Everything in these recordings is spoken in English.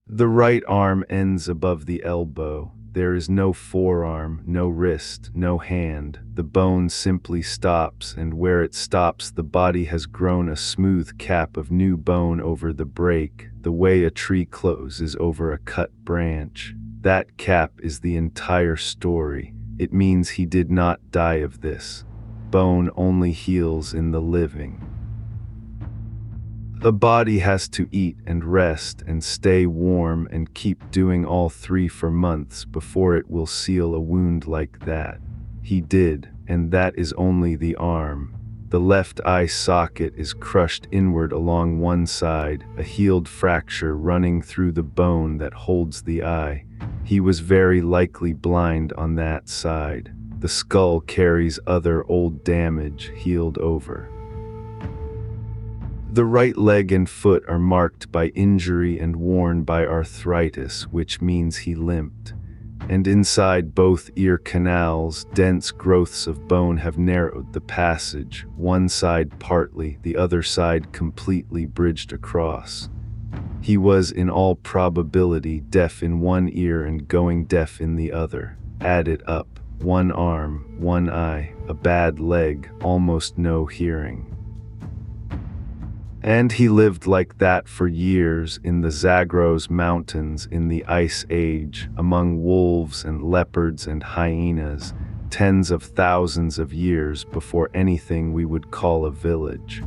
The right arm ends above the elbow. There is no forearm, no wrist, no hand. The bone simply stops, and where it stops, the body has grown a smooth cap of new bone over the break, the way a tree closes over a cut branch. That cap is the entire story. It means he did not die of this. Bone only heals in the living. The body has to eat and rest and stay warm and keep doing all three for months before it will seal a wound like that. He did, and that is only the arm. The left eye socket is crushed inward along one side, a healed fracture running through the bone that holds the eye. He was very likely blind on that side. The skull carries other old damage healed over. The right leg and foot are marked by injury and worn by arthritis, which means he limped. And inside both ear canals, dense growths of bone have narrowed the passage, one side partly, the other side completely bridged across. He was in all probability deaf in one ear and going deaf in the other. Add it up, one arm, one eye, a bad leg, almost no hearing. And he lived like that for years in the Zagros Mountains in the Ice Age, among wolves and leopards and hyenas, tens of thousands of years before anything we would call a village.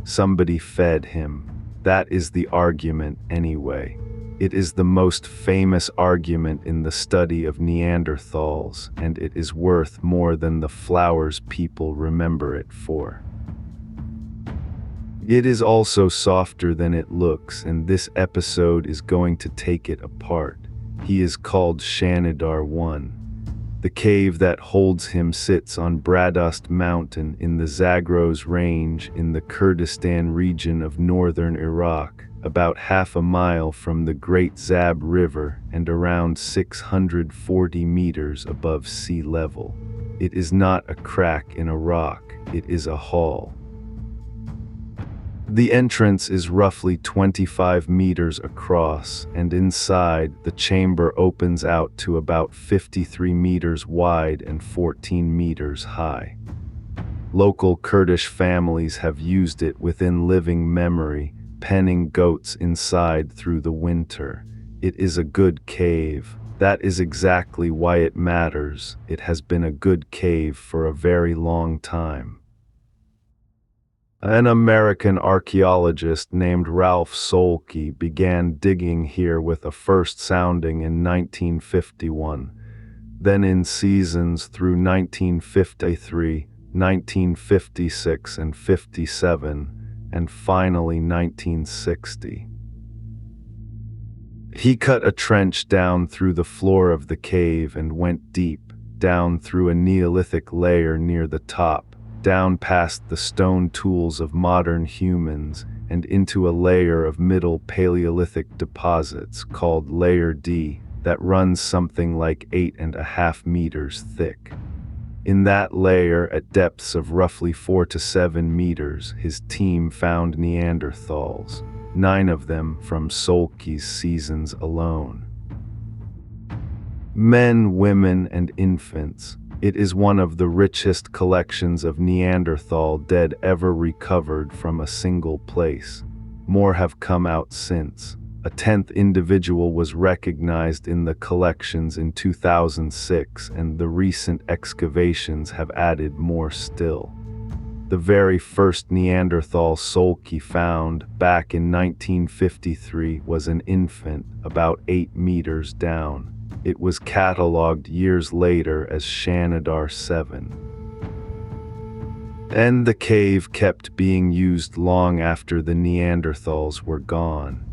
Somebody fed him. That is the argument anyway. It is the most famous argument in the study of Neanderthals, and it is worth more than the flowers people remember it for. It is also softer than it looks, and this episode is going to take it apart. He is called Shanidar I. The cave that holds him sits on Dramatized Mountain in the Zagros Range in the Kurdistan region of northern Iraq, about half a mile from the Great Zab River and around 640 meters above sea level. It is not a crack in a rock, it is a hall. The entrance is roughly 25 meters across, and inside, the chamber opens out to about 53 meters wide and 14 meters high. Local Kurdish families have used it within living memory, penning goats inside through the winter. It is a good cave. That is exactly why it matters. It has been a good cave for a very long time. An American archaeologist named Ralph Solke began digging here with a first sounding in 1951, then in seasons through 1953, 1956 and 57, and finally 1960. He cut a trench down through the floor of the cave and went deep, down through a Neolithic layer near the top, down past the stone tools of modern humans and into a layer of middle Paleolithic deposits called Layer D that runs something like 8.5 meters thick. In that layer, at depths of roughly 4 to 7 meters, his team found Neanderthals, 9 of them from Solke's seasons alone. Men, women, and infants. It is one of the richest collections of Neanderthal dead ever recovered from a single place. More have come out since. A 10th individual was recognized in the collections in 2006, and the recent excavations have added more still. The very first Neanderthal Solke found, back in 1953, was an infant, about 8 meters down. It was catalogued years later as Shanidar 7. And the cave kept being used long after the Neanderthals were gone.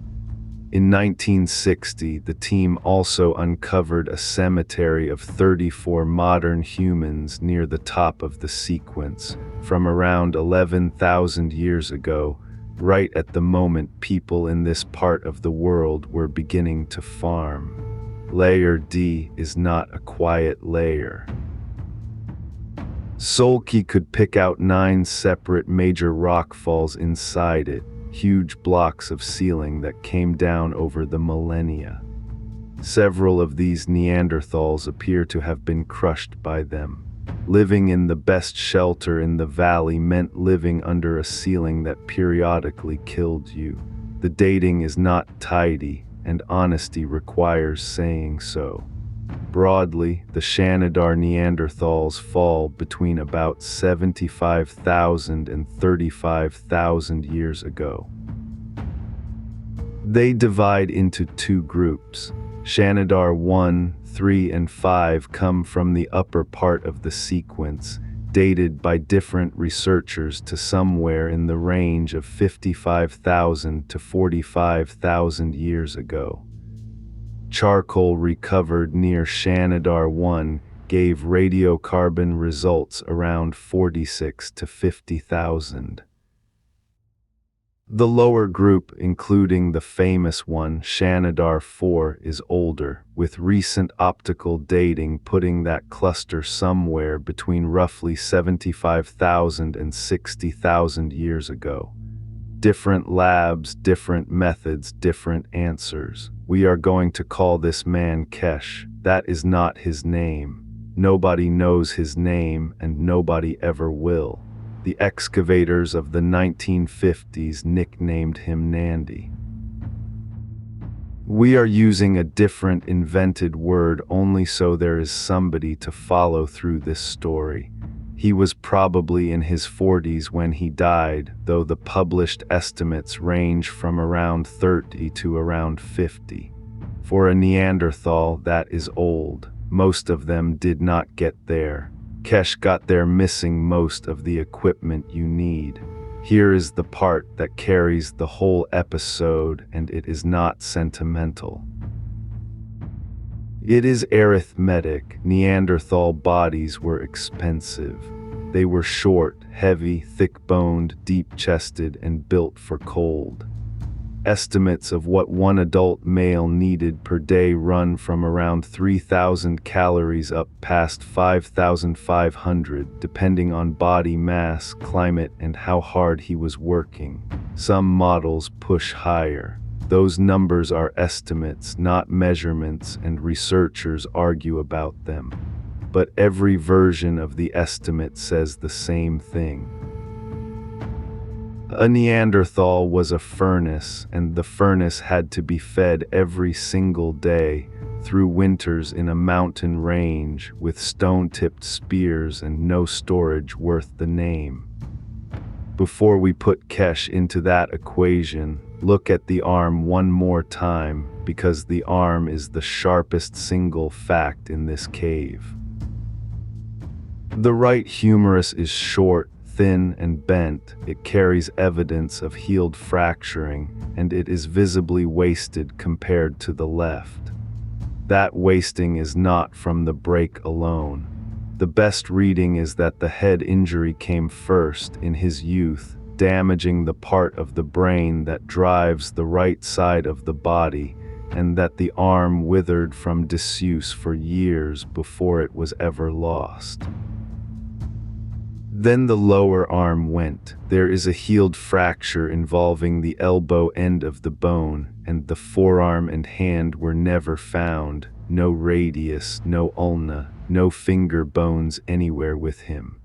In 1960, the team also uncovered a cemetery of 34 modern humans near the top of the sequence, from around 11,000 years ago, right at the moment people in this part of the world were beginning to farm. Layer D is not a quiet layer. Solke could pick out 9 separate major rockfalls inside it, huge blocks of ceiling that came down over the millennia. Several of these Neanderthals appear to have been crushed by them. Living in the best shelter in the valley meant living under a ceiling that periodically killed you. The dating is not tidy, and honesty requires saying so. Broadly, the Shanidar Neanderthals fall between about 75,000 and 35,000 years ago. They divide into two groups. Shanidar 1, 3, and 5 come from the upper part of the sequence, dated by different researchers to somewhere in the range of 55,000 to 45,000 years ago. Charcoal recovered near Shanidar 1 gave radiocarbon results around 46 to 50,000. The lower group, including the famous one, Shanidar 4, is older, with recent optical dating putting that cluster somewhere between roughly 75,000 and 60,000 years ago. Different labs, different methods, different answers. We are going to call this man Kesh. That is not his name. Nobody knows his name, and nobody ever will. The excavators of the 1950s nicknamed him Nandy. We are using a different invented word only so there is somebody to follow through this story. He was probably in his 40s when he died, though the published estimates range from around 30 to around 50. For a Neanderthal, that is old. Most of them did not get there. Kesh got there missing most of the equipment you need. Here is the part that carries the whole episode, and it is not sentimental. It is arithmetic. Neanderthal bodies were expensive. They were short, heavy, thick-boned, deep-chested, and built for cold. Estimates of what one adult male needed per day run from around 3,000 calories up past 5,500, depending on body mass, climate, and how hard he was working. Some models push higher. Those numbers are estimates, not measurements, and researchers argue about them. But every version of the estimate says the same thing. A Neanderthal was a furnace, and the furnace had to be fed every single day, through winters in a mountain range, with stone-tipped spears and no storage worth the name. Before we put Kesh into that equation, look at the arm one more time, because the arm is the sharpest single fact in this cave. The right humerus is short, thin, and bent. It carries evidence of healed fracturing, and it is visibly wasted compared to the left. That wasting is not from the break alone. The best reading is that the head injury came first in his youth, damaging the part of the brain that drives the right side of the body, and that the arm withered from disuse for years before it was ever lost. Then the lower arm went. There is a healed fracture involving the elbow end of the bone, and the forearm and hand were never found. No radius, no ulna, no finger bones anywhere with him.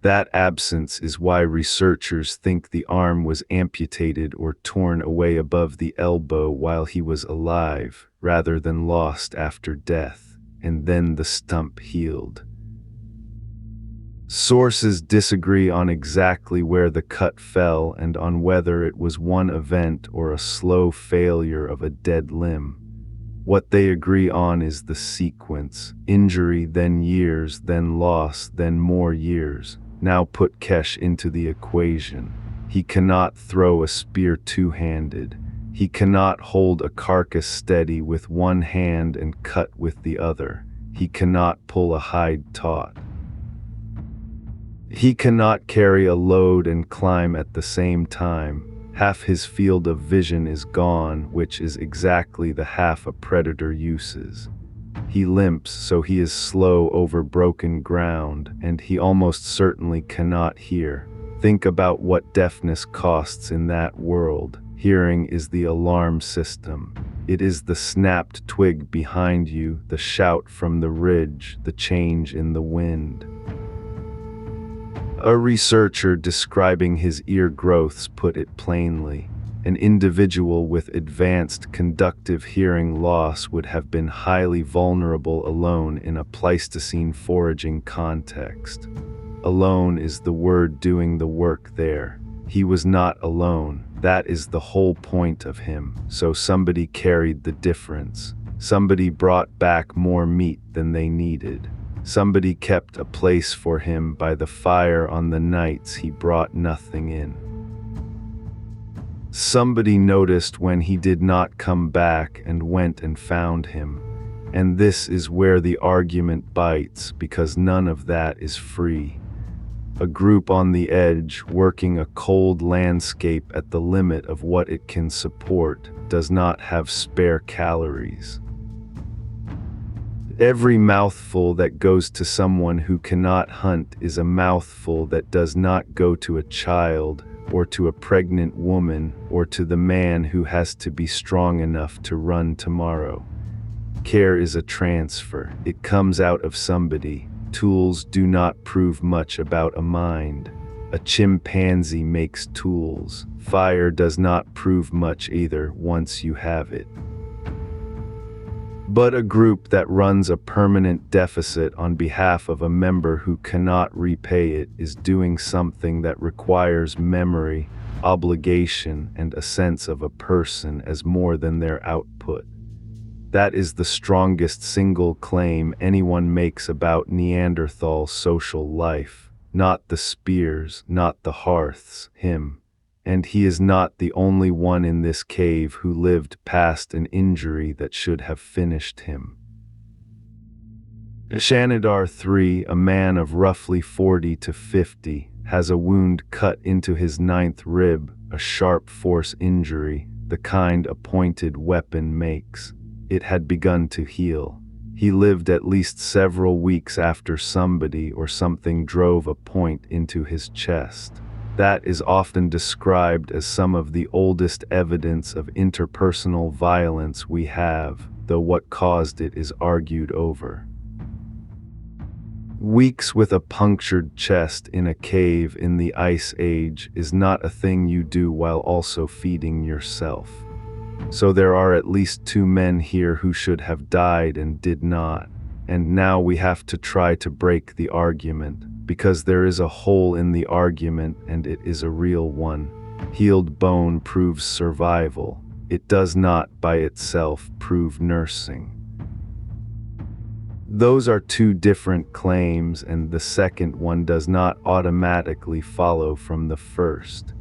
That absence is why researchers think the arm was amputated or torn away above the elbow while he was alive, rather than lost after death, and then the stump healed. Sources disagree on exactly where the cut fell and on whether it was one event or a slow failure of a dead limb. What they agree on is the sequence: injury, then years, then loss, then more years. Now put Kesh into the equation. He cannot throw a spear two-handed. He cannot hold a carcass steady with one hand and cut with the other. He cannot pull a hide taut. He cannot carry a load and climb at the same time. Half his field of vision is gone, which is exactly the half a predator uses. He limps, so he is slow over broken ground, and he almost certainly cannot hear. Think about what deafness costs in that world. Hearing is the alarm system. It is the snapped twig behind you, the shout from the ridge, the change in the wind. A researcher describing his ear growths put it plainly. An individual with advanced conductive hearing loss would have been highly vulnerable alone in a Pleistocene foraging context. Alone is the word doing the work there. He was not alone. That is the whole point of him. So somebody carried the difference. Somebody brought back more meat than they needed. Somebody kept a place for him by the fire on the nights he brought nothing in. Somebody noticed when he did not come back and went and found him. And this is where the argument bites, because none of that is free. A group on the edge, working a cold landscape at the limit of what it can support, does not have spare calories. Every mouthful that goes to someone who cannot hunt is a mouthful that does not go to a child, or to a pregnant woman, or to the man who has to be strong enough to run tomorrow. Care is a transfer. It comes out of somebody. Tools do not prove much about a mind. A chimpanzee makes tools. Fire does not prove much either once you have it. But a group that runs a permanent deficit on behalf of a member who cannot repay it is doing something that requires memory, obligation, and a sense of a person as more than their output. That is the strongest single claim anyone makes about Neanderthal social life. Not the spears, not the hearths, him. And he is not the only one in this cave who lived past an injury that should have finished him. Shanidar 3, a man of roughly 40 to 50, has a wound cut into his 9th rib, a sharp force injury, the kind a pointed weapon makes. It had begun to heal. He lived at least several weeks after somebody or something drove a point into his chest. That is often described as some of the oldest evidence of interpersonal violence we have, though what caused it is argued over. Weeks with a punctured chest in a cave in the Ice Age is not a thing you do while also feeding yourself. So there are at least 2 men here who should have died and did not, and now we have to try to break the argument. Because there is a hole in the argument and it is a real one. Healed bone proves survival. It does not by itself prove nursing. Those are 2 different claims, and the second one does not automatically follow from the first.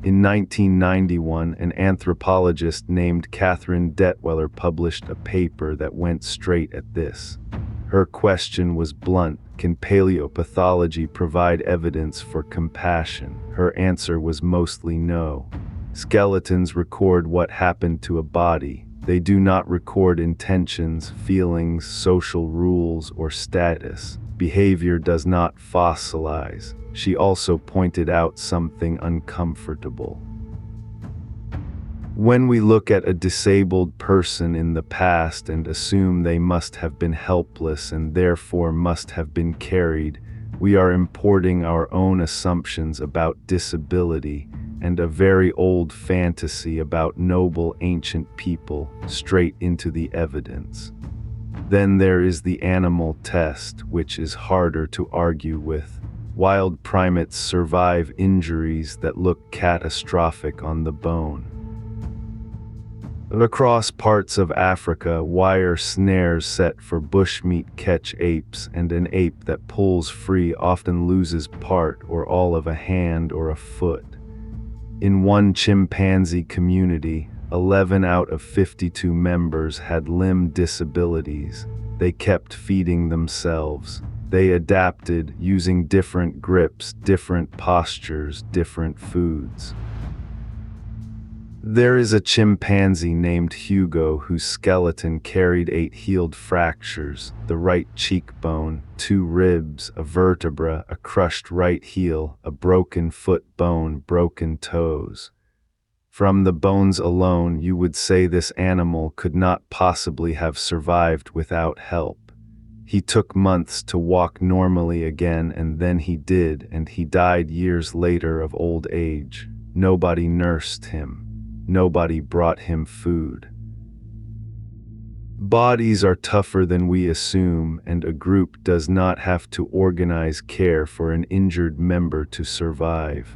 In 1991, an anthropologist named Catherine Detweller published a paper that went straight at this. Her question was blunt: can paleopathology provide evidence for compassion? Her answer was mostly no. Skeletons record what happened to a body. They do not record intentions, feelings, social rules, or status. Behavior does not fossilize. She also pointed out something uncomfortable. When we look at a disabled person in the past and assume they must have been helpless and therefore must have been carried, we are importing our own assumptions about disability and a very old fantasy about noble ancient people straight into the evidence. Then there is the animal test, which is harder to argue with. Wild primates survive injuries that look catastrophic on the bone. Across parts of Africa, wire snares set for bushmeat catch apes, and an ape that pulls free often loses part or all of a hand or a foot. In one chimpanzee community, 11 out of 52 members had limb disabilities. They kept feeding themselves. They adapted, using different grips, different postures, different foods. There is a chimpanzee named Hugo whose skeleton carried 8 healed fractures: the right cheekbone, 2 ribs, a vertebra, a crushed right heel, a broken foot bone, broken toes. From the bones alone, you would say this animal could not possibly have survived without help. He took months to walk normally again, and then he did, and he died years later of old age. Nobody nursed him. Nobody brought him food. Bodies are tougher than we assume, and a group does not have to organize care for an injured member to survive.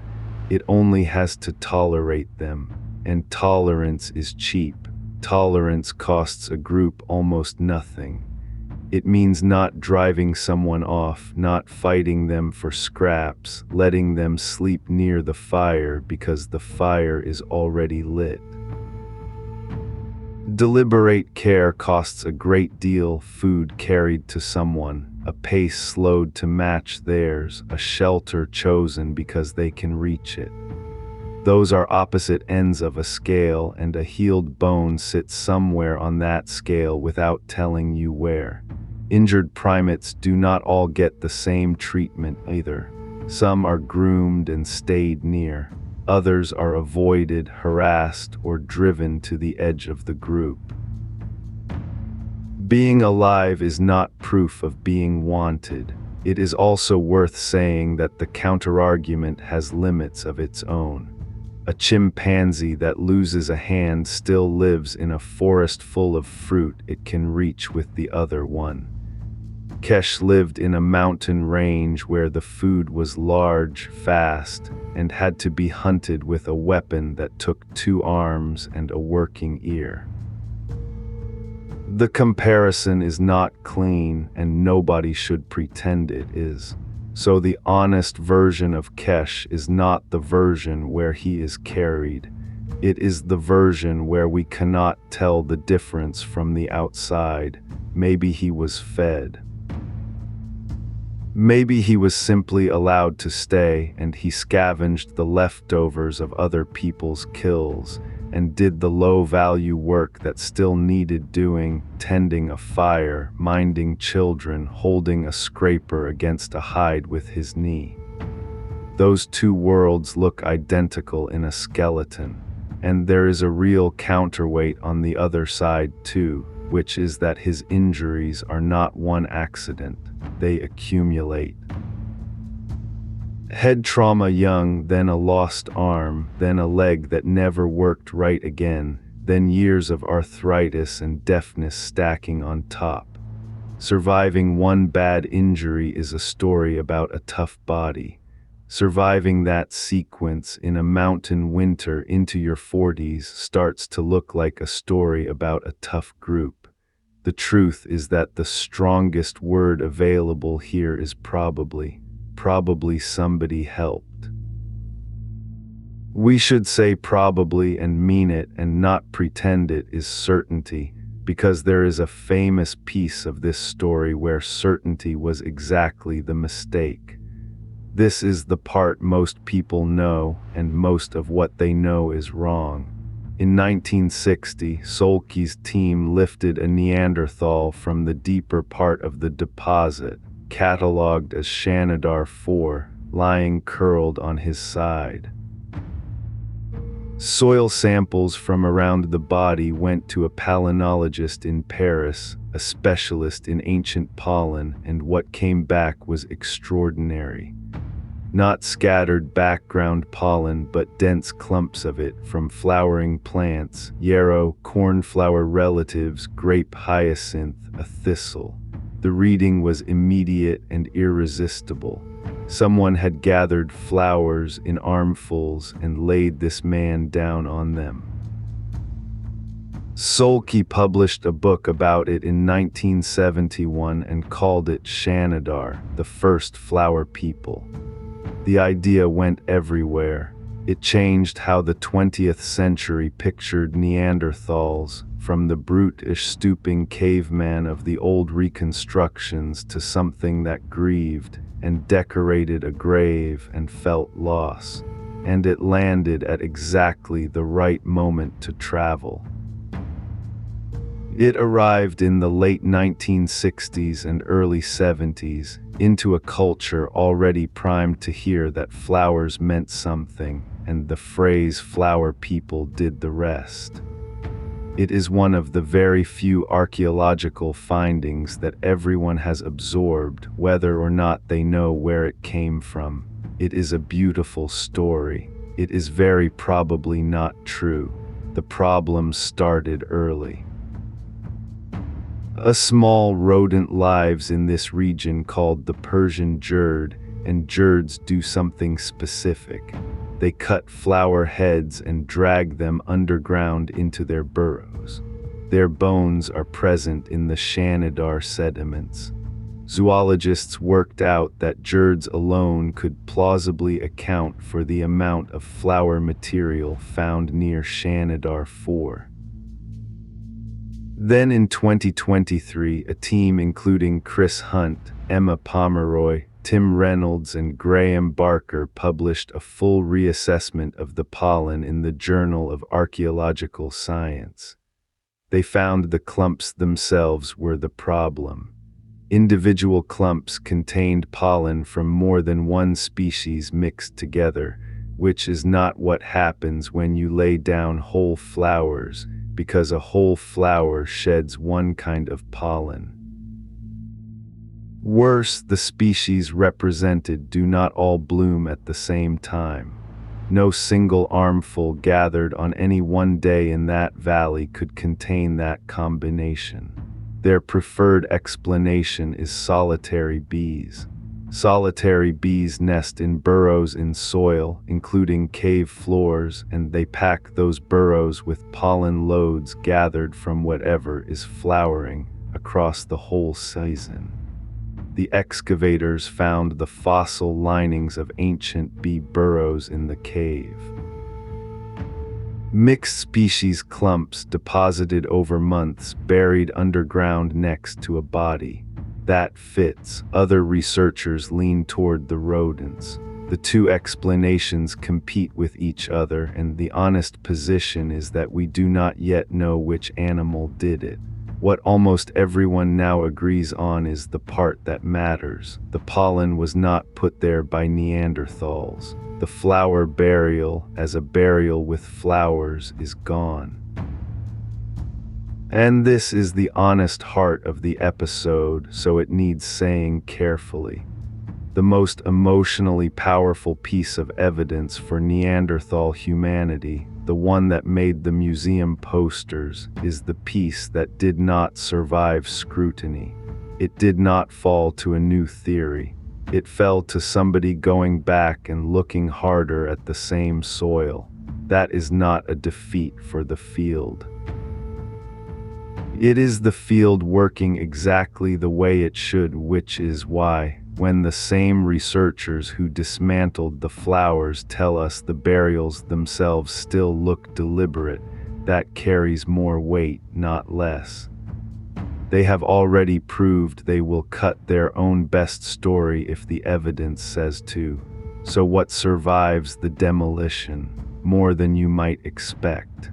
It only has to tolerate them, and tolerance is cheap. Tolerance costs a group almost nothing. It means not driving someone off, not fighting them for scraps, letting them sleep near the fire because the fire is already lit. Deliberate care costs a great deal: food carried to someone, a pace slowed to match theirs, a shelter chosen because they can reach it. Those are opposite ends of a scale, and a healed bone sits somewhere on that scale without telling you where. Injured primates do not all get the same treatment either. Some are groomed and stayed near. Others are avoided, harassed, or driven to the edge of the group. Being alive is not proof of being wanted. It is also worth saying that the counterargument has limits of its own. A chimpanzee that loses a hand still lives in a forest full of fruit it can reach with the other one. Kesh lived in a mountain range where the food was large, fast, and had to be hunted with a weapon that took 2 arms and a working ear. The comparison is not clean, and nobody should pretend it is. So the honest version of Kesh is not the version where he is carried. It is the version where we cannot tell the difference from the outside. Maybe he was fed. Maybe he was simply allowed to stay, and he scavenged the leftovers of other people's kills and did the low-value work that still needed doing: tending a fire, minding children, holding a scraper against a hide with his knee. Those 2 worlds look identical in a skeleton, and there is a real counterweight on the other side too, which is that his injuries are not one accident. They accumulate. Head trauma young, then a lost arm, then a leg that never worked right again, then years of arthritis and deafness stacking on top. Surviving one bad injury is a story about a tough body. Surviving that sequence in a mountain winter into your 40s starts to look like a story about a tough group. The truth is that the strongest word available here is probably. Probably somebody helped. We should say probably and mean it and not pretend it is certainty, because there is a famous piece of this story where certainty was exactly the mistake. This is the part most people know, and most of what they know is wrong. In 1960, Solke's team lifted a Neanderthal from the deeper part of the deposit, catalogued as Shanidar 4, lying curled on his side. Soil samples from around the body went to a palynologist in Paris, a specialist in ancient pollen, and what came back was extraordinary. Not scattered background pollen, but dense clumps of it from flowering plants: yarrow, cornflower relatives, grape hyacinth, a thistle. The reading was immediate and irresistible. Someone had gathered flowers in armfuls and laid this man down on them. Solke published a book about it in 1971 and called it Shanidar, the first flower people. The idea went everywhere. It changed how the 20th century pictured Neanderthals, from the brutish stooping caveman of the old reconstructions to something that grieved and decorated a grave and felt loss. and it landed at exactly the right moment to travel. It arrived in the late 1960s and early 70s into a culture already primed to hear that flowers meant something, and the phrase "flower people did the rest." It is one of the very few archaeological findings that everyone has absorbed, whether or not they know where it came from. It is a beautiful story. It is very probably not true. The problem started early. A small rodent lives in this region called the Persian jerd, and jerds do something specific. They cut flower heads and drag them underground into their burrows. Their bones are present in the Shanidar sediments. Zoologists worked out that jerds alone could plausibly account for the amount of flower material found near Shanidar 4. Then in 2023, a team including Chris Hunt, Emma Pomeroy, Tim Reynolds, and Graham Barker published a full reassessment of the pollen in the Journal of Archaeological Science. They found the clumps themselves were the problem. Individual clumps contained pollen from more than one species mixed together, which is not what happens when you lay down whole flowers, because a whole flower sheds one kind of pollen. Worse, the species represented do not all bloom at the same time. No single armful gathered on any one day in that valley could contain that combination. Their preferred explanation is solitary bees. Solitary bees nest in burrows in soil, including cave floors, and they pack those burrows with pollen loads gathered from whatever is flowering across the whole season. The excavators found the fossil linings of ancient bee burrows in the cave. Mixed species clumps deposited over months buried underground next to a body. That fits. Other researchers lean toward the rodents. The two explanations compete with each other, and the honest position is that we do not yet know which animal did it. What almost everyone now agrees on is the part that matters. The pollen was not put there by Neanderthals. The flower burial, as a burial with flowers, is gone. And this is the honest heart of the episode, so it needs saying carefully. The most emotionally powerful piece of evidence for Neanderthal humanity, the one that made the museum posters, is the piece that did not survive scrutiny. It did not fall to a new theory. It fell to somebody going back and looking harder at the same soil. That is not a defeat for the field. It is the field working exactly the way it should, which is why, when the same researchers who dismantled the flowers tell us the burials themselves still look deliberate, that carries more weight, not less. They have already proved they will cut their own best story if the evidence says to. So what survives the demolition? More than you might expect.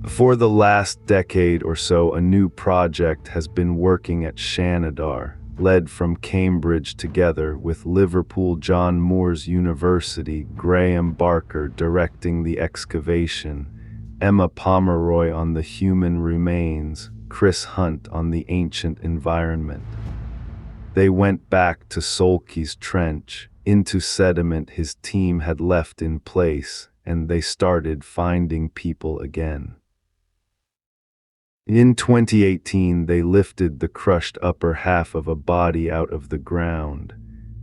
For the last decade or so, a new project has been working at Shanidar, led from Cambridge together with Liverpool John Moores University, Graham Barker directing the excavation, Emma Pomeroy on the human remains, Chris Hunt on the ancient environment. They went back to Solkey's trench, into sediment his team had left in place, and they started finding people again. In 2018, they lifted the crushed upper half of a body out of the ground.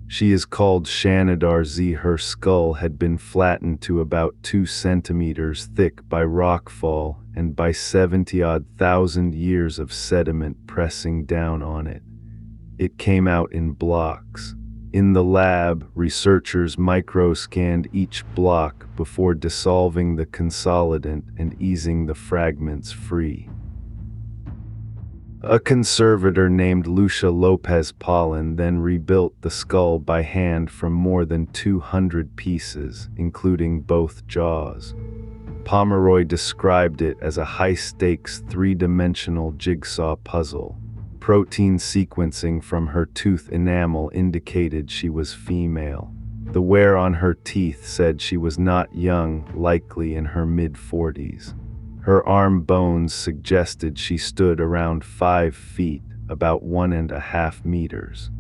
She is called Shanidar Z. Her skull had been flattened to about 2 centimeters thick by rockfall and by 70-odd thousand years of sediment pressing down on it. It came out in blocks. In the lab, researchers microscanned each block before dissolving the consolidant and easing the fragments free. A conservator named Lucia Lopez Paulin then rebuilt the skull by hand from more than 200 pieces, including both jaws. Pomeroy described it as a high-stakes three-dimensional jigsaw puzzle. Protein sequencing from her tooth enamel indicated she was female. The wear on her teeth said she was not young, likely in her mid-40s. Her arm bones suggested she stood around 5 feet, about 1.5 meters.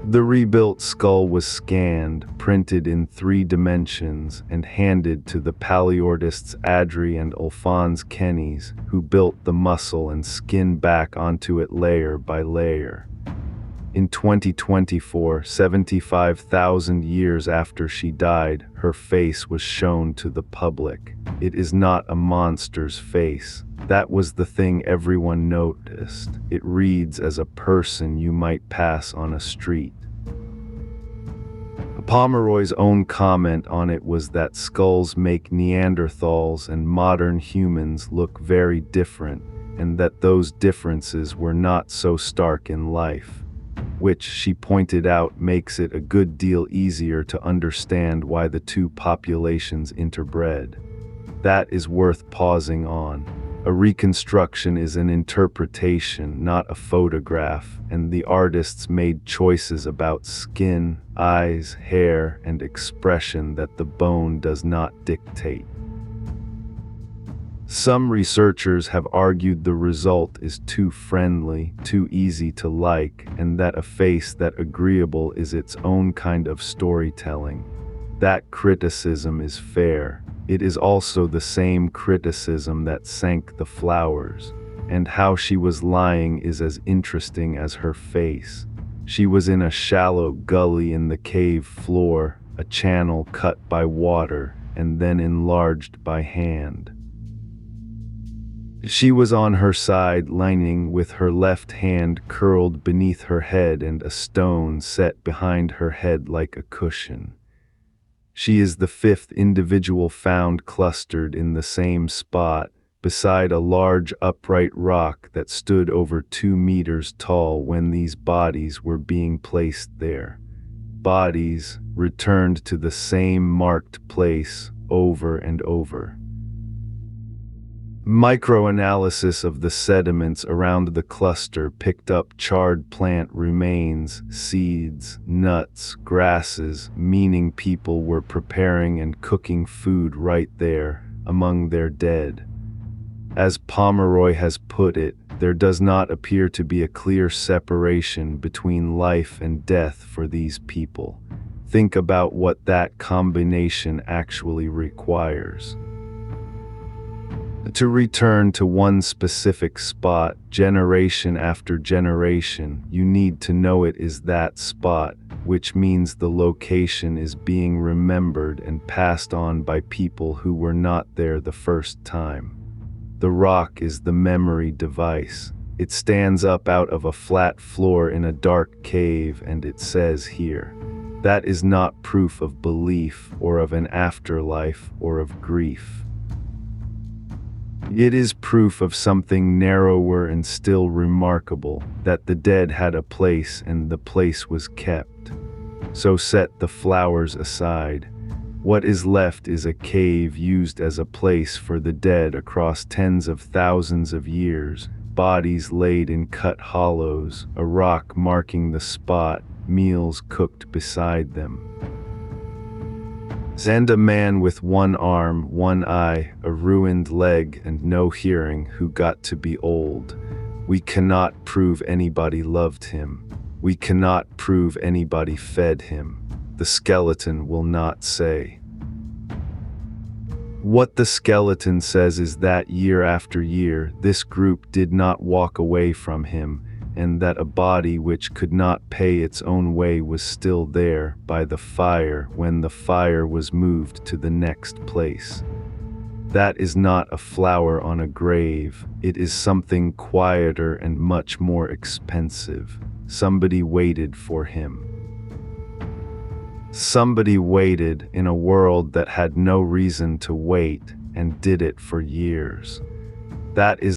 The rebuilt skull was scanned, printed in 3 dimensions, and handed to the paleoartists Adri and Alphonse Kennis, who built the muscle and skin back onto it layer by layer. In 2024, 75,000 years after she died, her face was shown to the public. It is not a monster's face. That was the thing everyone noticed. It reads as a person you might pass on a street. Pomeroy's own comment on it was that skulls make Neanderthals and modern humans look very different, and that those differences were not so stark in life, which, she pointed out, makes it a good deal easier to understand why the two populations interbred. That is worth pausing on. A reconstruction is an interpretation, not a photograph, and the artists made choices about skin, eyes, hair, and expression that the bone does not dictate. Some researchers have argued the result is too friendly, too easy to like, and that a face that agreeable is its own kind of storytelling. That criticism is fair. It is also the same criticism that sank the flowers, and how she was lying is as interesting as her face. She was in a shallow gully in the cave floor, a channel cut by water and then enlarged by hand. She was on her side, lying with her left hand curled beneath her head and a stone set behind her head like a cushion. She is the 5th individual found clustered in the same spot, beside a large upright rock that stood over 2 meters tall when these bodies were being placed there. Bodies returned to the same marked place over and over. Microanalysis of the sediments around the cluster picked up charred plant remains, seeds, nuts, grasses, meaning people were preparing and cooking food right there, among their dead. As Pomeroy has put it, there does not appear to be a clear separation between life and death for these people. Think about what that combination actually requires. To return to one specific spot, generation after generation, you need to know it is that spot, which means the location is being remembered and passed on by people who were not there the first time. The rock is the memory device. It stands up out of a flat floor in a dark cave, and it says here, that is not proof of belief or of an afterlife or of grief. It is proof of something narrower and still remarkable, that the dead had a place and the place was kept. So set the flowers aside. What is left is a cave used as a place for the dead across tens of thousands of years, bodies laid in cut hollows, a rock marking the spot, meals cooked beside them. And a man with 1 arm, 1 eye, a ruined leg, and no hearing who got to be old. We cannot prove anybody loved him. We cannot prove anybody fed him. The skeleton will not say. What the skeleton says is that year after year, this group did not walk away from him, and that a body which could not pay its own way was still there by the fire when the fire was moved to the next place. That is not a flower on a grave. It is something quieter and much more expensive. Somebody waited for him. Somebody waited in a world that had no reason to wait and did it for years. That is